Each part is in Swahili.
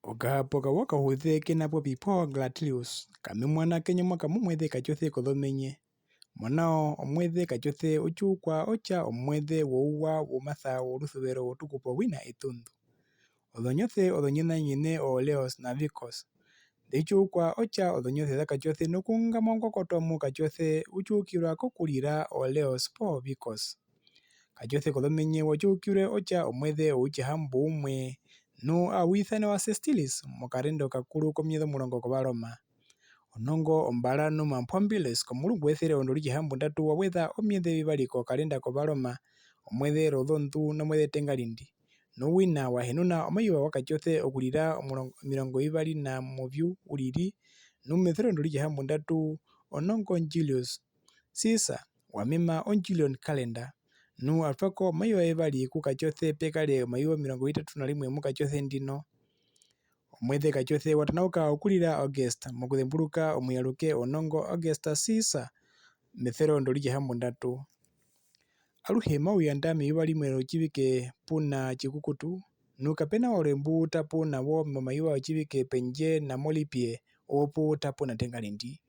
Okapoka wakahuthe kenapo pipo Glatilius kamimwana kenyuma kamumwethe kachothe kothomenye monao omwethe kachothe ochukwa ocha omwethe wouwa womatha woluthuvero wotukupo wina etundu othonyothe othonyina nyine Oleos na Vikos thichukwa ocha othonyothe thakachothe nokungama nkokotomu kachothe uchukirwa kokulira Oleos po Vikos kachothe kothomenye wachukirwe ocha omwethe ouchihambu umwe nu awithane wa Sestilis mokarendo kakulu komyetho mulongo kovaloma onongo ombala numa Mpombiles komulungu ethele ondo lichihambu ndatu wawetha omyethe vivaliko kalenda kovaloma omwethe Rothontu nomwethe Tengalindi nowina wahenuna omayiwa wakachothe okulira omilongo ivali na muvyu ulili numethele ondo lichihambu ndatu onongo Julius Caesar wamema onjulian calendar nu alufako omayiwa evali kukachothe pekale omayiwa 31 mukachothe ndino omwethe kachothe watanauka okulira August mokuthembuluka omuyaluke onongo Augusta Caesar methele ondo lichihambu ndatu aluhe mauyanda meyuva limwe lyochivike puna chikukutu nukapena olembu tapuna wo momayiwa ochivike pendje namolipye opo tapuna Tengalindi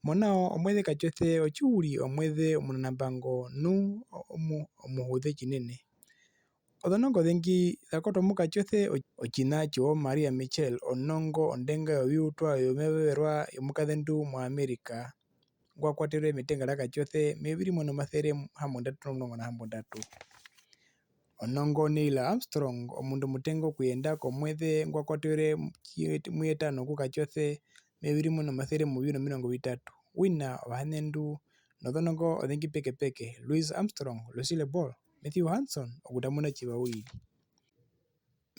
monao omwethe kachothe ochiuli omwethe omunanambango nu omuhuthe chinene othonongo dhengi dhakoto mukachothe ochina chiwo Maria Michel onongo ondenga yoviutwa yomeveverwa yomukathendu mu America ngwakwatelwe metenga lakachothe 2013 onongo Neil Armstrong omundu mutengo kuyenda komwethe ngwakwatelwe mu5 kukachothe 2030 wina ovahanendu nothonongo odhengi pekepeke Louis Armstrong, Lucille Ball, Matthew Hanson okutamuna chiva uili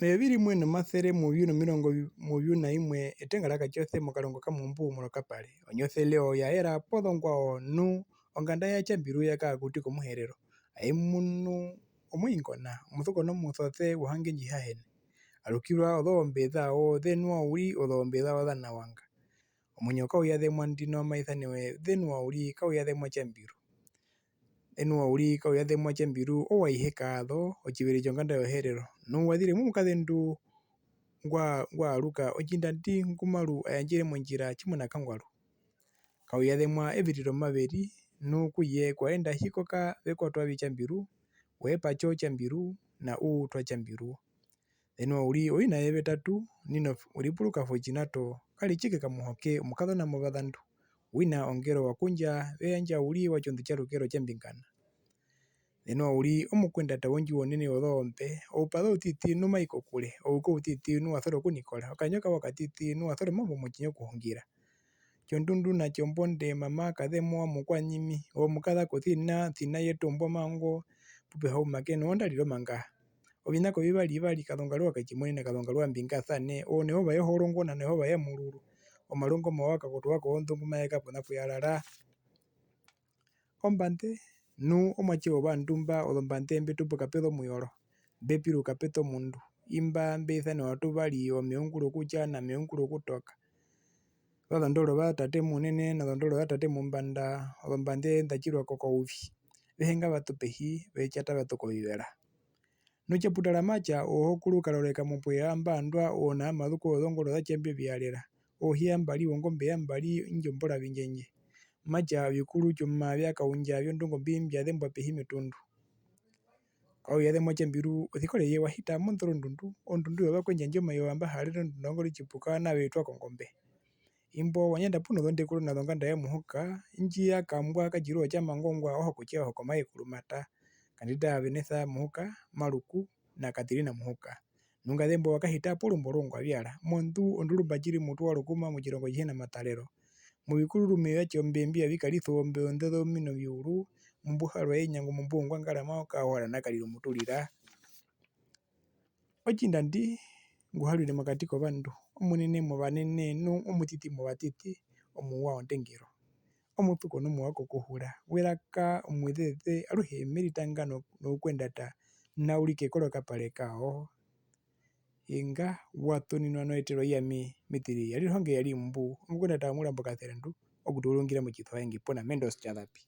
2021 etenga lakachothe mokalongo kamumbu mulokapale onyothe leo yaera pothongwao nu onganda ya Chambiru yakakuti komuherero aimunu omwingona omuthukono muthothe wuhange njihahene alukilwa othoombe thao thenua uli othoombe thao thanawanga omunyo kauyathemwa ndino maithanewe thenua uli kauyathemwa Chambiru thenua uli kauyathemwa Chambiru owaihe kaatho ochivili chonganda yoherero nu wathile mumukathendu ngwaaluka ochindandi ngumalu ayanjile monjila chimuna kangwalu kauyathemwa evililo maveli nu kuye kwaenda hikoka vekotwa vi Chambiru weepacho Chambiru na uutwa Chambiru thenua uli oina yevetatu nino ulipuluka fojinato kalichike kamuhoke omukathona muvathandu wina ongelo wakundja veyandja uli wachondu chalukelo chembingana thenua uli omukwendata wondji wonene wothoombe oupa thoutiti numai kokule ouka outiti nuwathole okunikola okanyoka wakatiti nuwathole mombo motjinyo okuhungila chondundu natyo mbonde mama kathemwa mukwanyimi omukatha thina yetombo mango pupeha umake noondalile omangaha ovinako vivali kathongalwa wakachimonene kathongalwa mbingathane oonehova yeholongo na nehova yemululu omalongo mawa kakoto wako ondhungu maye kapuna kuyalala ombande nu omwatje wovandumba othombande mbetupuka pethomuyolo mbepiluka pethomundu imba mbeithanewa tuvali omeungulu okutja na meungulu okutoka vathondolo va tate munene nothondolo va tate mumbanda othombande ndatjilwako kouvi vehenga vatu pehi vetjata vatu kovivela notjaputala matja ohokulu kaloleka mupweya mbaandwa oona amathuko othongolo thatjembe viyalela ohiya mbali ongombe yambali indjo mbolavi ndjenje matja vikulu tjoma vyakaundja vyondungo mbi mbiathembwa pehi metundu kauyathemwa Chambiru osikole ye wahita mondholondundu ondundu yovakwendjandje omayiwa mbahalele ondundu litjipuka navetwa kongombe imbo wanyanda puno thondekulu nathonganda yemuhuka indji yakambwa katjiliwa otjamangongwa ohokutja ohoko mayekulumata kandida Venetha muhuka Maluku na Katirina muhuka nungathembo wakahita polumbo oruungwa avyala mondu ondulumba tjili mutu walukuma motjilongo atjihe matalelo muvikululume vyatjombe mbi avikalitha oombe oondhe dhomino viulu mumbuhalwa eenyangu mumbu ongwangalama okahola nakalile omutulila otjindandi nguhalwile mokati kovandu omunene movanene nu omutiti movatiti omuwa ondengero omuthukono muwa kokuhula welaka omwizeeze aluhe melitanga noukwendata naulike kolokapale kao inga watuninwa noetelwa iyami mitiri yalilonge yali mbu omukwendata wamulambo kacerendu okutuulungila motjithoengi pona Mendos Jalapi.